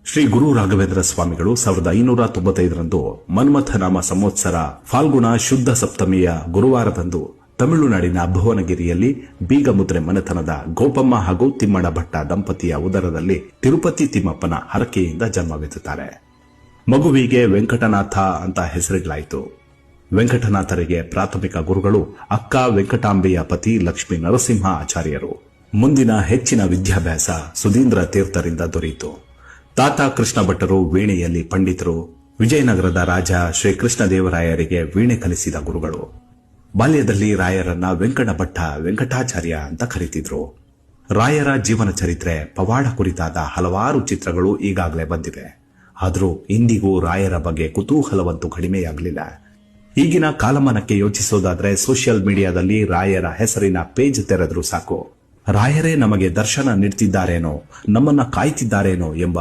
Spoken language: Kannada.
ಶ್ರೀ ಗುರು ರಾಘವೇಂದ್ರ ಸ್ವಾಮಿಗಳು 1595ರಂದು ಮನ್ಮಥನಾಮ ಸಂವತ್ಸರ ಫಾಲ್ಗುಣ ಶುದ್ಧ ಸಪ್ತಮಿಯ ಗುರುವಾರದಂದು ತಮಿಳುನಾಡಿನ ಭುವನಗಿರಿಯಲ್ಲಿ ಬೀಗಮುದ್ರೆ ಮನೆತನದ ಗೋಪಮ್ಮ ಹಾಗೂ ತಿಮ್ಮಣ್ಣ ಭಟ್ಟ ದಂಪತಿಯ ಉದರದಲ್ಲಿ ತಿರುಪತಿ ತಿಮ್ಮಪ್ಪನ ಹರಕೆಯಿಂದ ಜನ್ಮವೆತ್ತುತ್ತಾರೆ. ಮಗುವಿಗೆ ವೆಂಕಟನಾಥ ಅಂತ ಹೆಸರಿಡಲಾಯಿತು. ವೆಂಕಟನಾಥರಿಗೆ ಪ್ರಾಥಮಿಕ ಗುರುಗಳು ಅಕ್ಕ ವೆಂಕಟಾಂಬೆಯ ಪತಿ ಲಕ್ಷ್ಮೀ ನರಸಿಂಹ ಆಚಾರ್ಯರು. ಮುಂದಿನ ಹೆಚ್ಚಿನ ವಿದ್ಯಾಭ್ಯಾಸ ಸುಧೀಂದ್ರ ತೀರ್ಥರಿಂದ ದೊರೆಯಿತು. ತಾತ ಕೃಷ್ಣ ಭಟ್ಟರು ವೀಣೆಯಲ್ಲಿ ಪಂಡಿತರು. ವಿಜಯನಗರದ ರಾಜ ಶ್ರೀ ಕೃಷ್ಣದೇವರಾಯರಿಗೆ ವೀಣೆ ಕಲಿಸಿದ ಗುರುಗಳು. ಬಾಲ್ಯದಲ್ಲಿ ರಾಯರನ್ನ ವೆಂಕಟ ಭಟ್ಟ ವೆಂಕಟಾಚಾರ್ಯ ಅಂತ ಕರೀತಿದ್ರು. ರಾಯರ ಜೀವನ ಚರಿತ್ರೆ ಪವಾಡ ಕುರಿತಾದ ಹಲವಾರು ಚಿತ್ರಗಳು ಈಗಾಗಲೇ ಬಂದಿವೆ. ಆದರೂ ಇಂದಿಗೂ ರಾಯರ ಬಗ್ಗೆ ಕುತೂಹಲವಂತೂ ಕಡಿಮೆಯಾಗಲಿಲ್ಲ. ಈಗಿನ ಕಾಲಮಾನಕ್ಕೆ ಯೋಚಿಸೋದಾದ್ರೆ ಸೋಷಿಯಲ್ ಮೀಡಿಯಾದಲ್ಲಿ ರಾಯರ ಹೆಸರಿನ ಪೇಜ್ ತೆರೆದ್ರೂ ಸಾಕು, ರಾಯರೇ ನಮಗೆ ದರ್ಶನ ನೀಡ್ತಿದ್ದಾರೇನೋ, ನಮ್ಮನ್ನ ಕಾಯ್ತಿದ್ದಾರೇನೋ ಎಂಬ